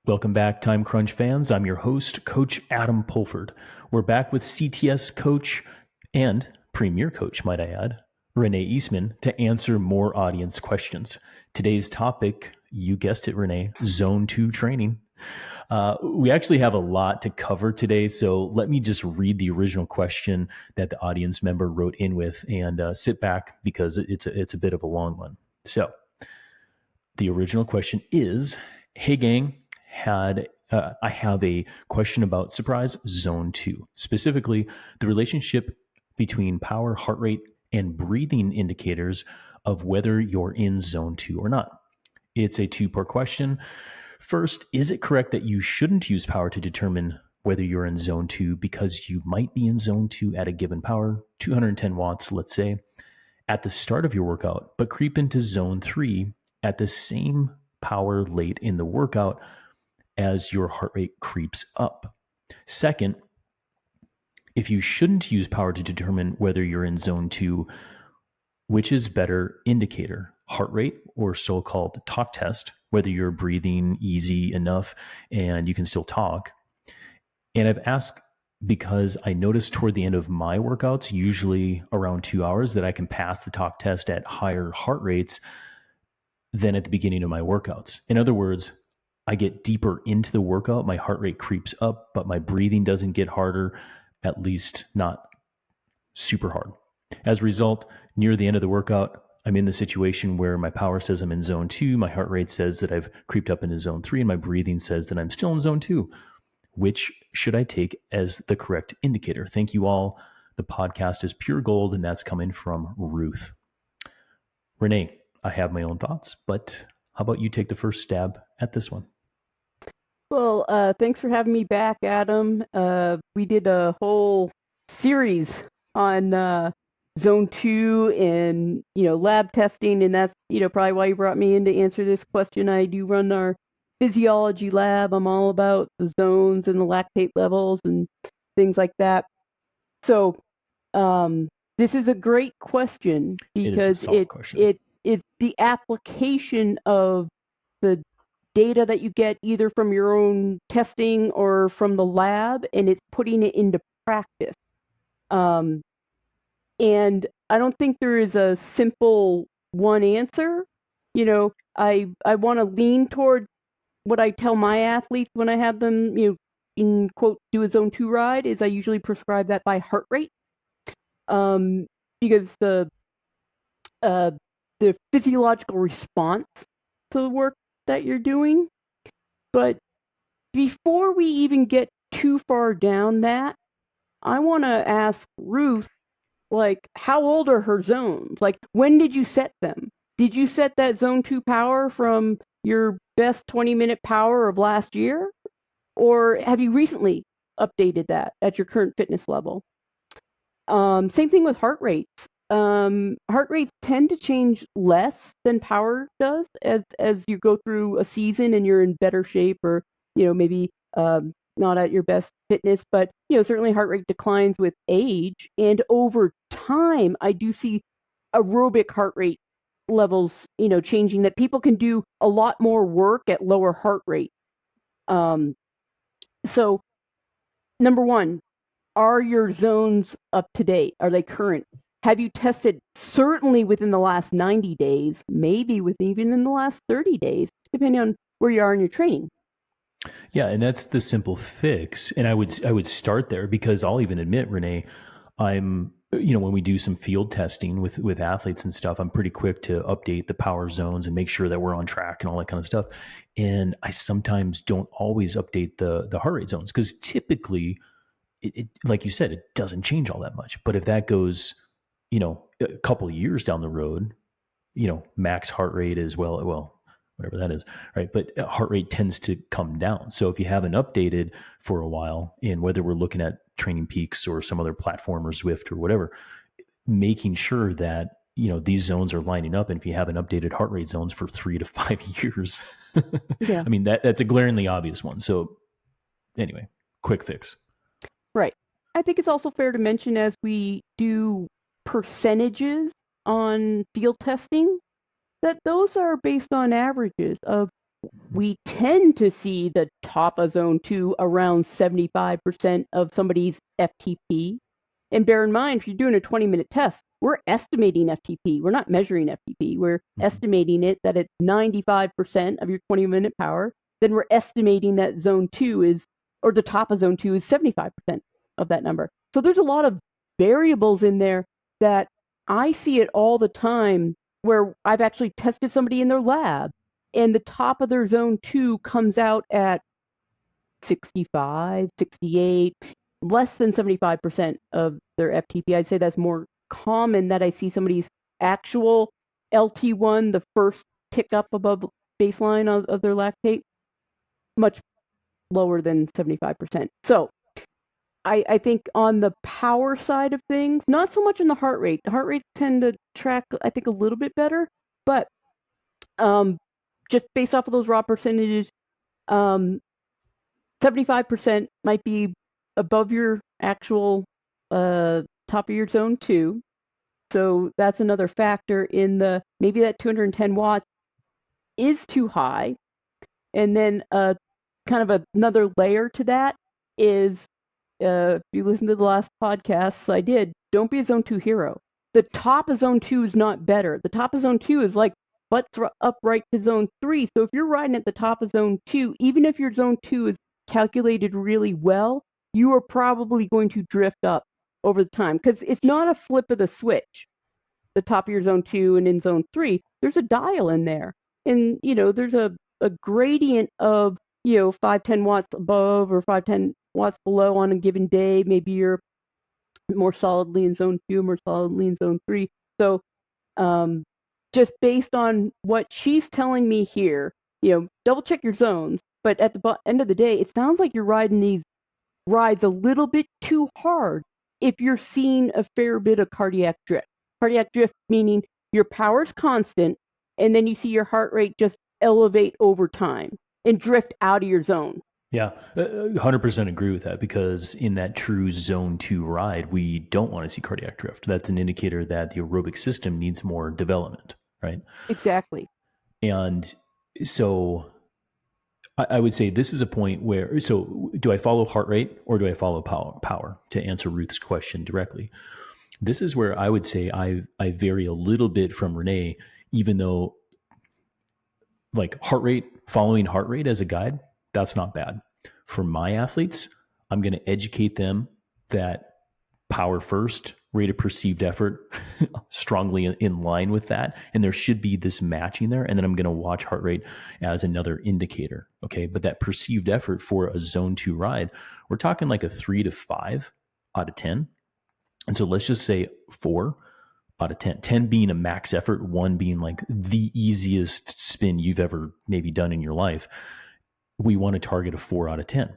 Welcome back, Time Crunch fans. I'm your host, Coach Adam Pulford. We're back with CTS Coach and Premier Coach, might I add, Renee Eastman, to answer more audience questions. Today's topic, you guessed it, Renee, Zone 2 training. We actually have a lot to cover today, so let me just read the original question that the audience member wrote in with and sit back because it's a bit of a long one. So the original question is, hey gang, I have a question about surprise Zone 2, specifically the relationship between power, heart rate, and breathing indicators of whether you're in Zone 2 or not. It's a two-part question. First, is it correct that you shouldn't use power to determine whether you're in Zone 2 because you might be in Zone 2 at a given power, 210 watts, let's say, at the start of your workout, but creep into Zone 3 at the same power late in the workout as your heart rate creeps up? Second, if you shouldn't use power to determine whether you're in Zone 2, which is better indicator, heart rate or so-called talk test, whether you're breathing easy enough and you can still talk? And I've asked because I noticed toward the end of my workouts, usually around 2 hours, that I can pass the talk test at higher heart rates than at the beginning of my workouts. In other words, I get deeper into the workout, my heart rate creeps up, but my breathing doesn't get harder, at least not super hard. As a result, near the end of the workout, I'm in the situation where my power says I'm in Zone 2, my heart rate says that I've creeped up into Zone 3, and my breathing says that I'm still in Zone 2. Which should I take as the correct indicator? Thank you all. The podcast is pure gold, and that's coming from Ruth. Renee, I have my own thoughts, but how about you take the first stab at this one? Well, thanks for having me back, Adam. We did a whole series on Zone 2 and, lab testing, and that's, probably why you brought me in to answer this question. I do run our physiology lab. I'm all about the zones and the lactate levels and things like that. So, this is a great question because it is the application of the data that you get either from your own testing or from the lab, and it's putting it into practice. And I don't think there is a simple one answer. I want to lean toward what I tell my athletes when I have them, in quote, do a Zone 2 ride, is I usually prescribe that by heart rate. Because the physiological response to the work that you're doing. But before we even get too far down that, I want to ask Ruth, how old are her zones? When did you set them? Did you set that Zone 2 power from your best 20-minute power of last year? Or have you recently updated that at your current fitness level? Same thing with heart rates. Heart rates tend to change less than power does as you go through a season and you're in better shape, or maybe not at your best fitness, but certainly heart rate declines with age, and over time I do see aerobic heart rate levels changing, that people can do a lot more work at lower heart rate. So number one, are your zones up to date? Are they current? Have you tested certainly within the last 90 days, maybe even in the last 30 days, depending on where you are in your training? Yeah, and that's the simple fix. And I would start there, because I'll even admit, Renee, I'm, when we do some field testing with athletes and stuff, I'm pretty quick to update the power zones and make sure that we're on track and all that kind of stuff. And I sometimes don't always update the heart rate zones, because typically, it, like you said, it doesn't change all that much. But if that goes, a couple of years down the road, max heart rate is well, whatever that is, right? But heart rate tends to come down. So if you haven't updated for a while, and whether we're looking at Training Peaks or some other platform or Zwift or whatever, making sure that, these zones are lining up. And if you haven't updated heart rate zones for 3 to 5 years, yeah. I mean, that's a glaringly obvious one. So anyway, quick fix. Right. I think it's also fair to mention, as we do percentages on field testing, that those are based on averages of we tend to see the top of zone 2 around 75% of somebody's FTP. And bear in mind, if you're doing a 20-minute test, we're estimating FTP. We're not measuring FTP. We're estimating it that it's 95% of your 20-minute power. Then we're estimating that zone 2 is, or the top of zone 2 is 75% of that number. So there's a lot of variables in there that I see it all the time where I've actually tested somebody in their lab and the top of their zone 2 comes out at 65, 68, less than 75% of their FTP. I'd say that's more common that I see somebody's actual LT1, the first tick up above baseline of their lactate, much lower than 75%. So I think on the power side of things, not so much in the heart rate. The heart rates tend to track, I think, a little bit better, but just based off of those raw percentages, 75% might be above your actual top of your zone 2. So that's another factor in the, maybe that 210 watts is too high. And then kind of another layer to that is, if you listen to the last podcasts I did, don't be a zone 2 hero. The top of zone 2 is not better. The top of zone 2 is like butts up right to zone 3. So if you're riding at the top of zone 2, even if your zone 2 is calculated really well, you are probably going to drift up over the time because it's not a flip of the switch. The top of your zone 2 and in zone 3, there's a dial in there. And, there's a gradient of, 510 watts above or 510 watts below on a given day. Maybe you're more solidly in zone 2, more solidly in zone 3. So just based on what she's telling me here, double check your zones. But at the end of the day, it sounds like you're riding these rides a little bit too hard if you're seeing a fair bit of cardiac drift. Cardiac drift meaning your power's constant, and then you see your heart rate just elevate over time and drift out of your zone. Yeah, 100% agree with that, because in that true zone 2 ride, we don't want to see cardiac drift. That's an indicator that the aerobic system needs more development, right? Exactly. And so I would say this is a point where, so do I follow heart rate or do I follow power? To answer Ruth's question directly, this is where I would say I vary a little bit from Renee, even though like following heart rate as a guide, that's not bad. For my athletes, I'm going to educate them that power first, rate of perceived effort strongly in line with that. And there should be this matching there. And then I'm going to watch heart rate as another indicator. Okay. But that perceived effort for a zone 2 ride, we're talking like a 3 to 5 out of 10. And so let's just say 4 out of 10, 10 being a max effort, 1 being like the easiest spin you've ever maybe done in your life. We want to target a 4 out of 10.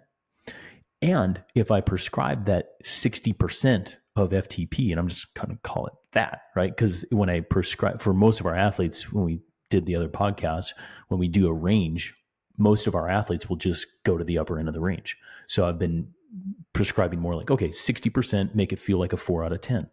And if I prescribe that 60% of FTP, and I'm just kind of call it that, right? Because when I prescribe for most of our athletes, when we did the other podcast, when we do a range, most of our athletes will just go to the upper end of the range. So I've been prescribing more like, okay, 60%, make it feel like a 4 out of 10.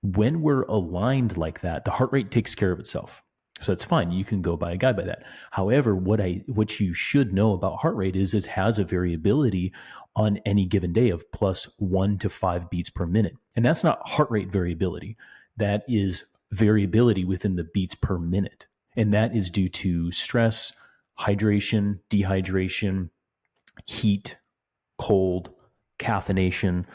When we're aligned like that, the heart rate takes care of itself. So that's fine. You can go by a guide by that. However, what you should know about heart rate is it has a variability on any given day of plus 1 to 5 beats per minute. And that's not heart rate variability. That is variability within the beats per minute. And that is due to stress, hydration, dehydration, heat, cold, caffeination,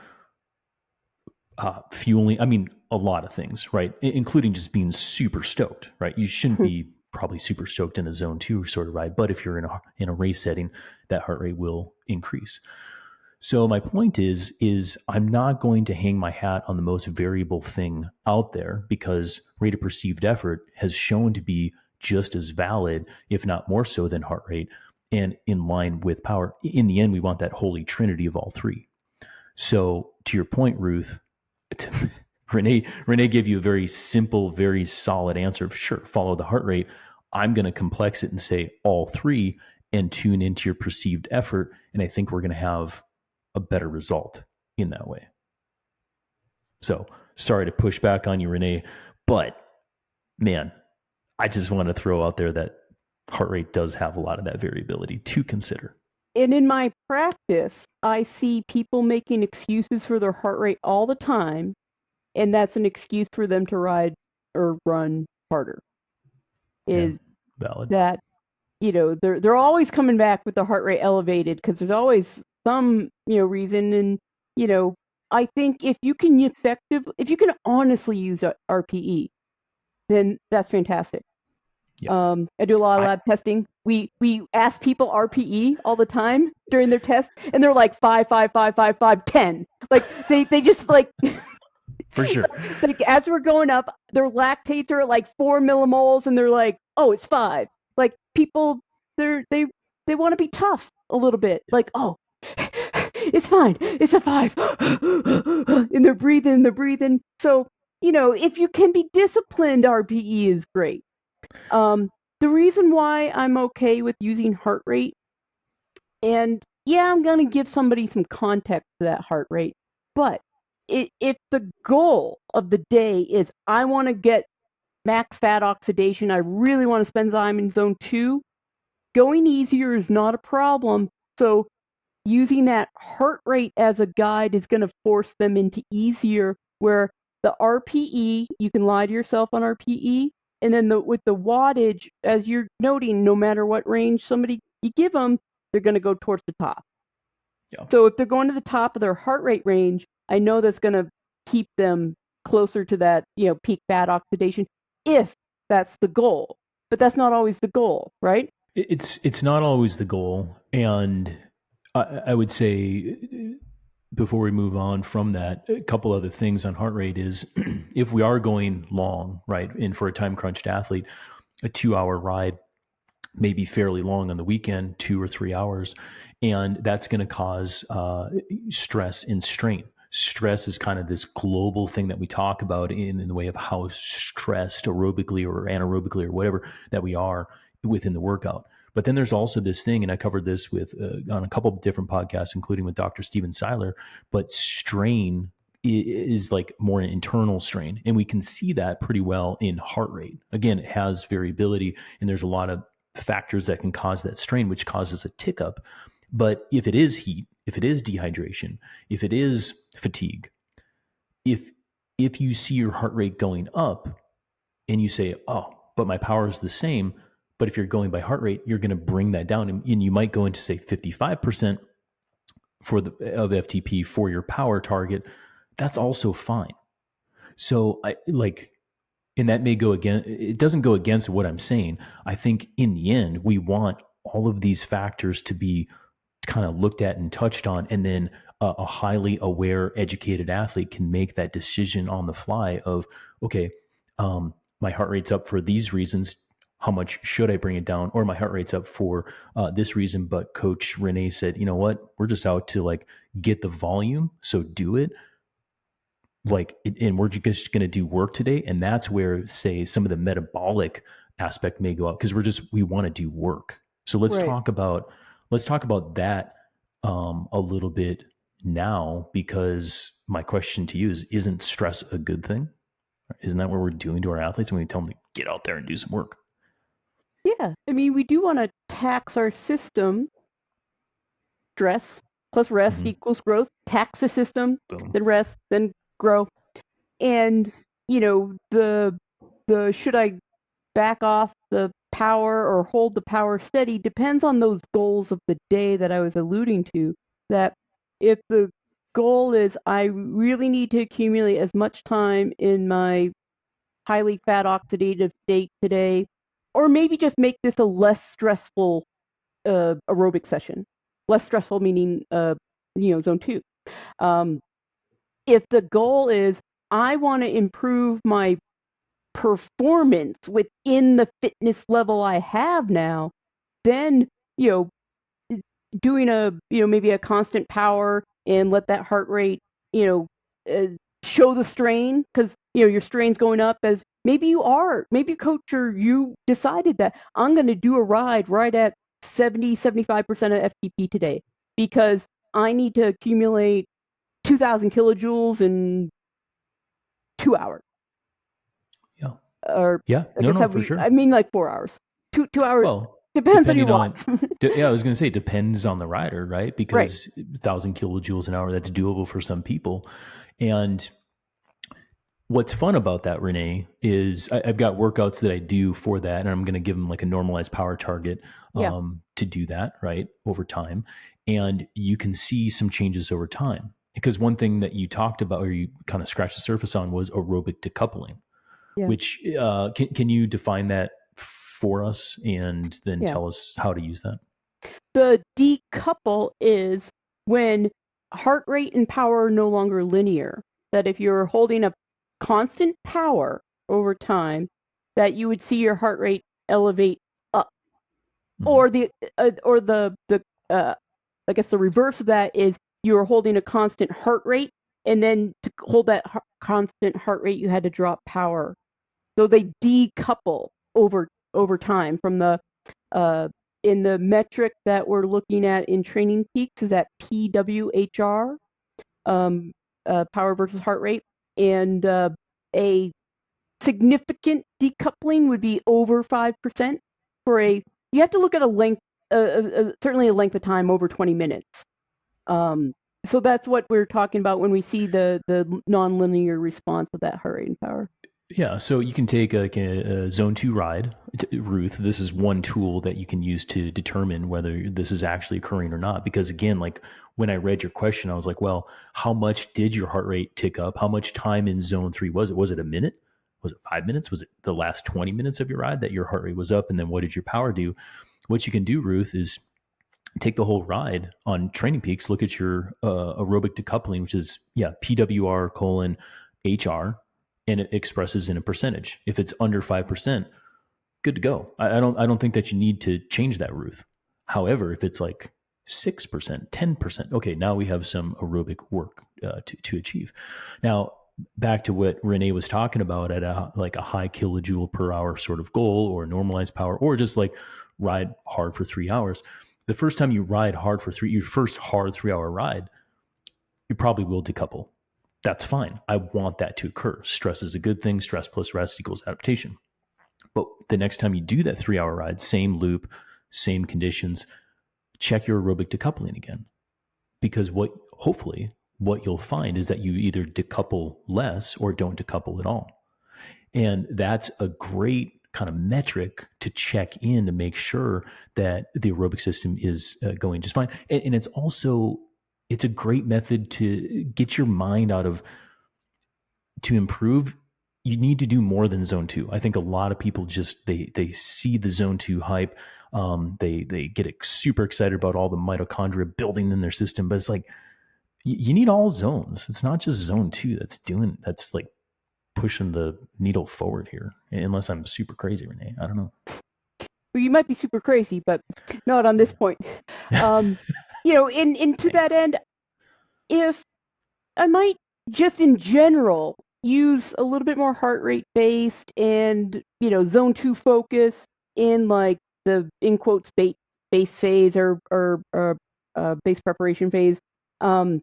fueling. I mean, a lot of things, right? Including just being super stoked, right? You shouldn't be probably super stoked in a zone 2 sort of ride, but if you're in a race setting, that heart rate will increase. So my point is I'm not going to hang my hat on the most variable thing out there, because rate of perceived effort has shown to be just as valid, if not more so than heart rate, and in line with power. In the end, we want that holy trinity of all three. So to your point, Ruth, Renee gave you a very simple, very solid answer. Sure, follow the heart rate. I'm going to complex it and say all three and tune into your perceived effort. And I think we're going to have a better result in that way. So sorry to push back on you, Renee, but man, I just want to throw out there that heart rate does have a lot of that variability to consider. And in my practice, I see people making excuses for their heart rate all the time, and that's an excuse for them to ride or run harder. Yeah, Is valid. that, they're always coming back with the heart rate elevated because there's always some, reason. And, I think if you can honestly use a RPE, then that's fantastic. Yeah. I do a lot of I lab testing. We ask people RPE all the time during their test, and they're like 5, 5, 5, 5, 5, 10. Like they just like for sure. like as we're going up, their lactates are at like 4 millimoles, and they're like, oh, it's 5. Like people, they want to be tough a little bit. Like, oh, it's fine, it's a 5, and they're breathing. So if you can be disciplined, RPE is great. The reason why I'm okay with using heart rate, and yeah, I'm going to give somebody some context to that heart rate, but if the goal of the day is I want to get max fat oxidation, I really want to spend time in zone 2, going easier is not a problem. So using that heart rate as a guide is going to force them into easier, where the RPE, you can lie to yourself on RPE, and then with the wattage, as you're noting, no matter what range somebody you give them, they're going to go towards the top. Yeah. So if they're going to the top of their heart rate range, I know that's going to keep them closer to that, peak fat oxidation, if that's the goal. But that's not always the goal, right? It's not always the goal, and I would say before we move on from that, a couple other things on heart rate is if we are going long, right, and for a time crunched athlete, a 2 hour ride may be fairly long on the weekend, 2 or 3 hours, and that's going to cause stress and strain. Stress is kind of this global thing that we talk about in the way of how stressed aerobically or anaerobically or whatever that we are within the workout. But then there's also this thing, and I covered this with on a couple of different podcasts, including with Dr. Steven Seiler. But strain is like more an internal strain, and we can see that pretty well in heart rate. Again, it has variability, and there's a lot of factors that can cause that strain, which causes a tick up. But if it is heat, if it is dehydration, if it is fatigue, if you see your heart rate going up and you say, oh, but my power is the same, but if you're going by heart rate, you're going to bring that down, and you might go into say 55% of FTP for your power target. That's also fine. So and that may go against, it doesn't go against what I'm saying. I think in the end, we want all of these factors to be kind of looked at and touched on, and then a highly aware, educated athlete can make that decision on the fly of, okay, my heart rate's up for these reasons. How much should I bring it down? Or my heart rate's up for this reason, but Coach Renee said, you know what? We're just out to like get the volume, so do it. And we're just going to do work today. And that's where, say, some of the metabolic aspect may go up, because we want to do work. So let's Right. talk about that a little bit now, because my question to you is, isn't stress a good thing? Isn't that what we're doing to our athletes when we tell them to get out there and do some work? Yeah. I mean, we do want to tax our system. Stress plus rest Mm-hmm. equals growth. Tax the system, Boom. then rest, then grow. And the should I back off the power or hold the power steady depends on those goals of the day that I was alluding to. That if the goal is I really need to accumulate as much time in my highly fat oxidative state today, or maybe just make this a less stressful aerobic session. Less stressful meaning, zone 2. If the goal is I want to improve my performance within the fitness level I have now, then, doing maybe a constant power and let that heart rate, show the strain, because, your strain's going up, as maybe coach, or you decided that I'm going to do a ride right at 75% of FTP today, because I need to accumulate 2,000 kilojoules in 2 hours. Yeah. Or Yeah. I No, guess no, for sure. I mean like 4 hours. 2 hours. Well, Depends on your depending on, watts. yeah, I was going to say, it depends on the rider, right? Right. Because 1,000 kilojoules an hour, that's doable for some people. And what's fun about that, Renee, is I've got workouts that I do for that, and I'm going to give them like a normalized power target Yeah. to do that, right, over time. And you can see some changes over time. Because one thing that you talked about, or you kind of scratched the surface on, was aerobic decoupling, Yeah. which can you define that for us and then Yeah. tell us how to use that? The decouple is when heart rate and power are no longer linear. That if you're holding a constant power over time, that you would see your heart rate elevate up. Mhm. Or the I guess the reverse of that is you were holding a constant heart rate, and then to hold that constant heart rate, you had to drop power. So they decouple over time from the uh, in the metric that we're looking at in Training Peaks is at PWHR, um, power versus heart rate, and a significant decoupling would be over 5% for a. You have to look at a length, certainly a length of time over 20 minutes. Um, so that's what we're talking about when we see the nonlinear response of that heart rate and power. Yeah, so you can take a zone two ride, Ruth. This is one tool that you can use to determine whether this is actually occurring or not. Because again, like when I read your question, I was like, well, how much did your heart rate tick up? How much time in zone three was it? Was it a minute? Was it 5 minutes? Was it the last 20 minutes of your ride that your heart rate was up? And then what did your power do? What you can do, Ruth, is take the whole ride on Training Peaks, look at your aerobic decoupling, which is, yeah, PWR colon HR, and it expresses in a percentage. If it's under 5%, good to go. I don't think that you need to change that, Ruth. However, if it's like 6%, 10%, okay, now we have some aerobic work to achieve. Now, back to what Renee was talking about at like a high kilojoule per hour sort of goal, or normalized power, or just like ride hard for 3 hours. The first time you ride hard for your first hard 3 hour ride, you probably will decouple. That's fine. I want that to occur. Stress is a good thing. Stress plus rest equals adaptation. But the next time you do that 3 hour ride, same loop, same conditions, check your aerobic decoupling again. Because hopefully what you'll find is that you either decouple less or don't decouple at all. And that's a great kind of metric to check in to make sure that the aerobic system is going just fine. And it's a great method to get your mind out of, to improve. You need to do more than zone two. I think a lot of people just, they see the zone two hype. They get super excited about all the mitochondria building in their system, but it's like, you need all zones. It's not just zone two that's like pushing the needle forward here, unless I'm super crazy, Renee. I don't know. Well, you might be super crazy, but not on this point. Um, in to that Thanks. end, if I might just in general use a little bit more heart rate based and zone two focus in like the in quotes base phase or base preparation phase. Um,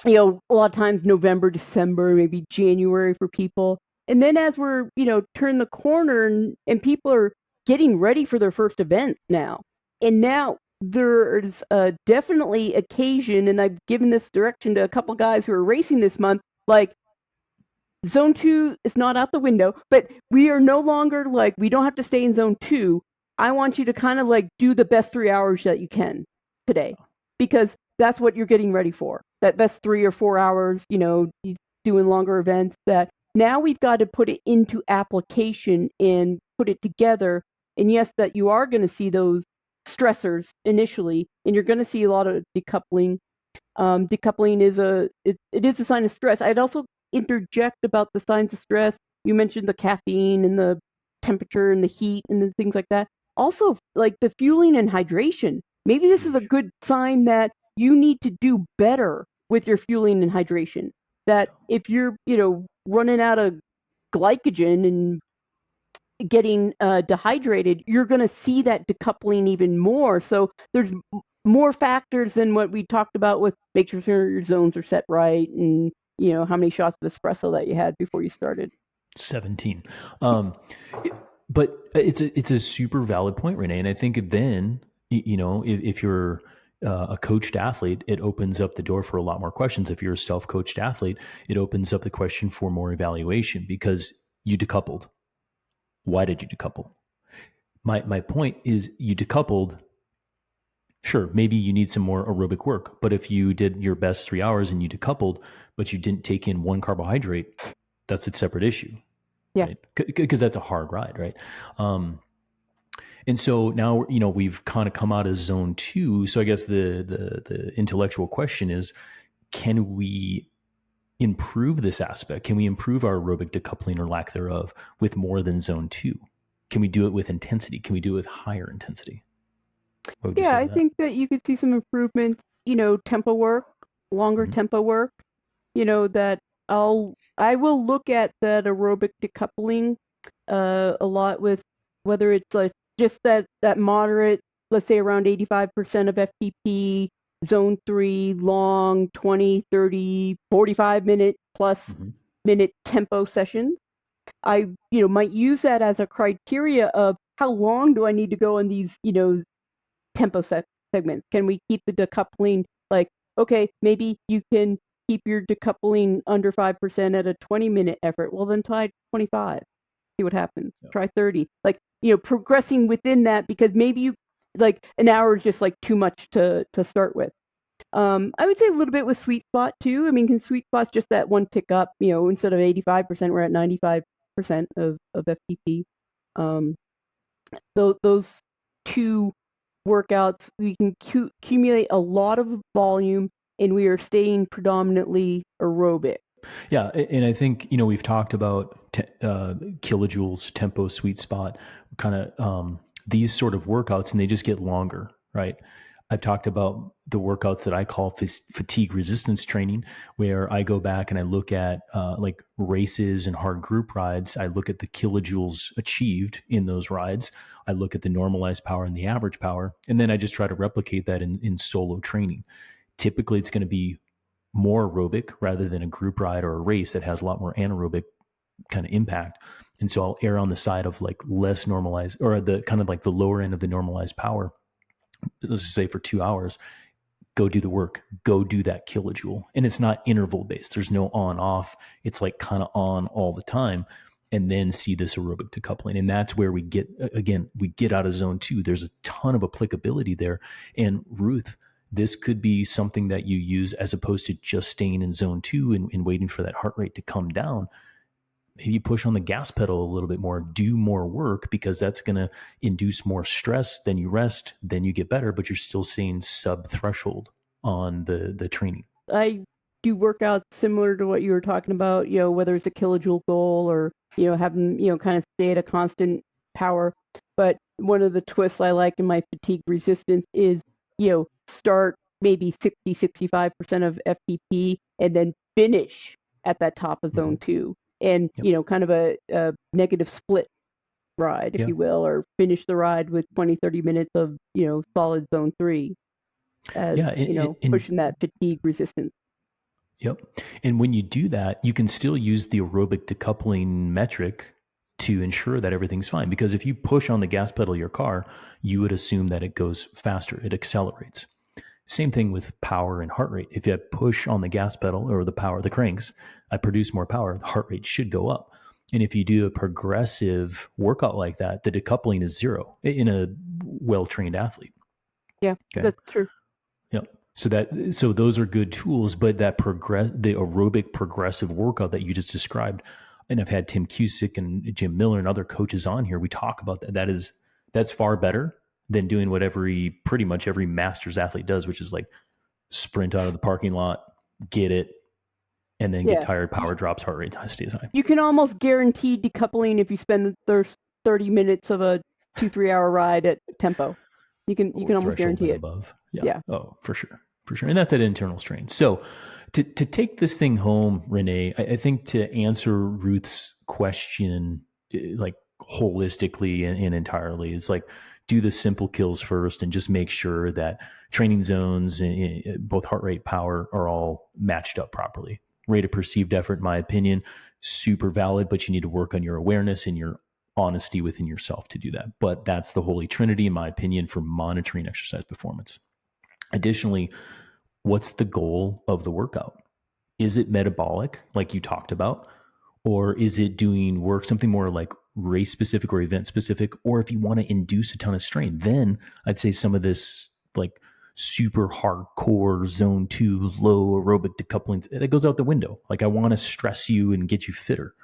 a lot of times November, December, maybe January for people. And then as we're, turn the corner and people are getting ready for their first event now. And now there's definitely occasion, and I've given this direction to a couple guys who are racing this month, like zone two is not out the window, but we are no longer like, we don't have to stay in zone two. I want you to kind of like do the best 3 hours that you can today, because that's what you're getting ready for. That best 3 or 4 hours, doing longer events. That now we've got to put it into application and put it together. And yes, that you are going to see those stressors initially, and you're going to see a lot of decoupling. Decoupling it is a sign of stress. I'd also interject about the signs of stress. You mentioned the caffeine and the temperature and the heat and the things like that. Also, like the fueling and hydration. Maybe this is a Huge. good sign that you need to do better with your fueling and hydration. That if you're, running out of glycogen and getting dehydrated, you're going to see that decoupling even more. So there's more factors than what we talked about with make sure your zones are set right and how many shots of espresso that you had before you started. 17. Um, But it's a super valid point, Renee. And I think then, if you're a coached athlete, it opens up the door for a lot more questions. If you're a self-coached athlete, it opens up the question for more evaluation because you decoupled. Why did you decouple? My point is you decoupled. Sure, maybe you need some more aerobic work, but if you did your best 3 hours and you decoupled, but you didn't take in one carbohydrate, that's a separate issue, Yeah. right? Because that's a hard ride, right? And so now, we've kind of come out of zone 2. So I guess the intellectual question is, can we improve this aspect? Can we improve our aerobic decoupling or lack thereof with more than zone 2? Can we do it with intensity? Can we do it with higher intensity? What would you Yeah, say to I that? think that you could see some improvements, tempo work, longer Mm-hmm. tempo work, that I will look at that aerobic decoupling a lot with whether it's like just that moderate, let's say around 85% of FTP, zone 3, long 20, 30, 45 minute plus Mm-hmm. minute tempo sessions. I, might use that as a criteria of how long do I need to go on these, tempo segments? Can we keep the decoupling like, okay, maybe you can keep your decoupling under 5% at a 20-minute effort. Well, then try 25. See what happens. Yep. Try 30. Like, progressing within that because maybe you like an hour is just like too much to start with. I would say a little bit with sweet spot too. I mean, can sweet spot's just that one tick up, instead of 85%, we're at 95% of FTP. Um, so those two workouts, we can accumulate a lot of volume and we are staying predominantly aerobic. Yeah, and I think we've talked about kilojoules, tempo, sweet spot, kind of these sort of workouts, and they just get longer, right? I've talked about the workouts that I call fatigue resistance training, where I go back and I look at like races and hard group rides. I look at the kilojoules achieved in those rides. I look at the normalized power and the average power, and then I just try to replicate that in solo training. Typically, it's going to be more aerobic rather than a group ride or a race that has a lot more anaerobic kind of impact. And so I'll err on the side of like less normalized or the kind of like the lower end of the normalized power. Let's just say for 2 hours, go do the work, go do that kilojoule. And it's not interval based. There's no on off. It's like kind of on all the time. And then see this aerobic decoupling. And that's where we get out of zone 2. There's a ton of applicability there. And Ruth, this could be something that you use as opposed to just staying in zone 2 and waiting for that heart rate to come down. Maybe push on the gas pedal a little bit more, do more work, because that's going to induce more stress. Then you rest, then you get better, but you're still seeing sub threshold on the training. I do workouts similar to what you were talking about, whether it's a kilojoule goal or, have them, kind of stay at a constant power. But one of the twists I like in my fatigue resistance is, start maybe 60, 65% of FTP and then finish at that top of zone 2. And, Yep. kind of a negative split ride, if Yeah. you will, or finish the ride with 20, 30 minutes of, solid zone 3 as, Yeah. pushing that fatigue resistance. Yep. And when you do that, you can still use the aerobic decoupling metric to ensure that everything's fine. Because if you push on the gas pedal of your car, you would assume that it goes faster, it accelerates. Same thing with power and heart rate. If you push on the gas pedal or the cranks, I produce more power, the heart rate should go up. And if you do a progressive workout like that, the decoupling is zero in a well-trained athlete. Yeah, Okay. that's true. Yep. So those are good tools, but the aerobic progressive workout that you just described, and I've had Tim Cusick and Jim Miller and other coaches on here. We talk about that. That's far better than doing what pretty much every masters athlete does, which is like sprint out of the parking lot, get it, and then get Yeah. tired, power drops, heart rate stays high. You can almost guarantee decoupling if you spend the first 30 minutes of a 2-3 hour ride at tempo. You can almost Threshold guarantee and it. above. Yeah. Yeah. Oh, for sure. For sure. And that's at internal strain. So to take this thing home, Renee, I think to answer Ruth's question, like holistically and entirely, is like do the simple kills first and just make sure that training zones, both heart rate, power, are all matched up properly. Rate of perceived effort, in my opinion, super valid, but you need to work on your awareness and your honesty within yourself to do that. But that's the holy trinity, in my opinion, for monitoring exercise performance. Additionally, what's the goal of the workout? Is it metabolic, like you talked about? Or is it doing work, something more like race specific or event specific? Or if you want to induce a ton of strain, then I'd say some of this like super hardcore zone 2 low aerobic decoupling, that goes out the window. Like I want to stress you and get you fitter.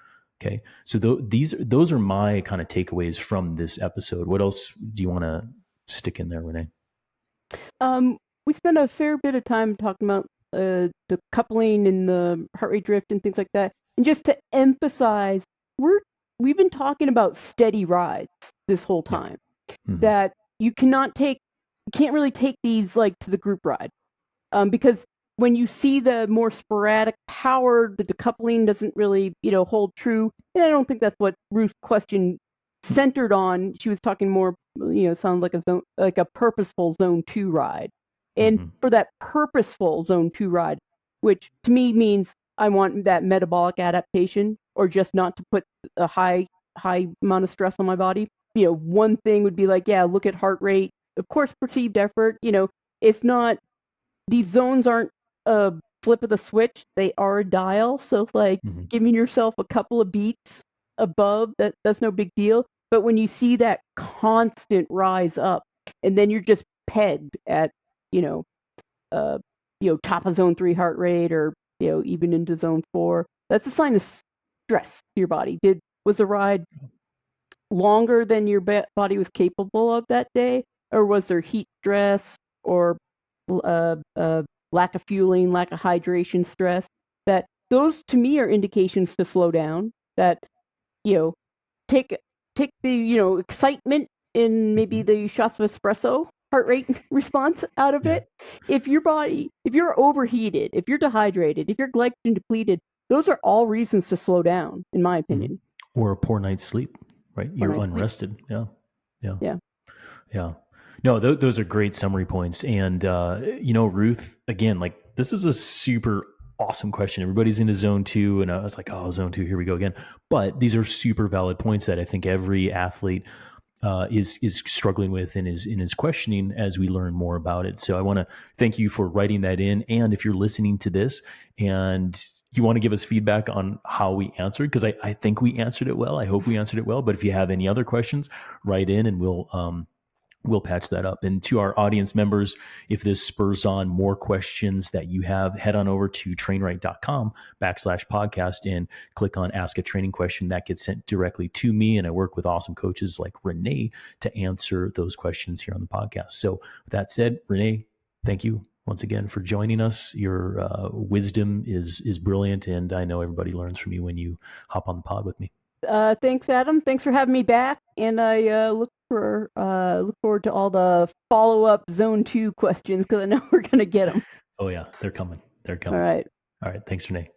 Okay. So those are my kind of takeaways from this episode. What else do you want to stick in there, Renee? We spent a fair bit of time talking about the coupling and the heart rate drift and things like that. And just to emphasize, we've been talking about steady rides this whole Yeah. time. Mm-hmm. That you can't really take these like to the group ride, because when you see the more sporadic power, the decoupling doesn't really hold true. And I don't think that's what Ruth's question centered on. She was talking more, sounds like a purposeful zone 2 ride. And Mm-hmm. for that purposeful zone 2 ride, which to me means I want that metabolic adaptation, or just not to put a high amount of stress on my body. One thing would be like, yeah, look at heart rate. Of course, perceived effort. It's not, these zones aren't a flip of the switch, they are a dial. So like Mm-hmm. giving yourself a couple of beats above, that's no big deal. But when you see that constant rise up, and then you're just pegged at you know uh top of zone 3 heart rate, or even into zone 4, that's a sign of stress to your body. Was the ride longer than your body was capable of that day, or was there heat stress, or uh, uh, lack of fueling, lack of hydration stress? That those to me are indications to slow down. That you know take the excitement in maybe Mm-hmm. the shots of espresso heart rate response out of Yeah. it. If you're overheated, if you're dehydrated, if you're glycogen depleted, those are all reasons to slow down, in my Mm-hmm. opinion. Or a poor night's sleep, right? Or You're night sleep. unrested. Yeah. Yeah. Yeah. Yeah. No, those are great summary points. And, Ruth, again, like this is a super awesome question. Everybody's into zone 2. And I was like, oh, zone 2, here we go again. But these are super valid points that I think every athlete is struggling with and is questioning as we learn more about it. So I want to thank you for writing that in. And if you're listening to this and you want to give us feedback on how we answered, because I think we answered it well. I hope we answered it well. But if you have any other questions, write in and we'll patch that up. And to our audience members, if this spurs on more questions that you have, head on over to trainright.com/podcast and click on Ask a Training Question. That gets sent directly to me. And I work with awesome coaches like Renee to answer those questions here on the podcast. So with that said, Renee, thank you once again for joining us. Your wisdom is brilliant. And I know everybody learns from you when you hop on the pod with me. Thanks, Adam. Thanks for having me back, and I look forward to all the follow-up Zone 2 questions, because I know we're gonna get them. Oh yeah, they're coming. They're All coming. right. All right. Thanks, Renee.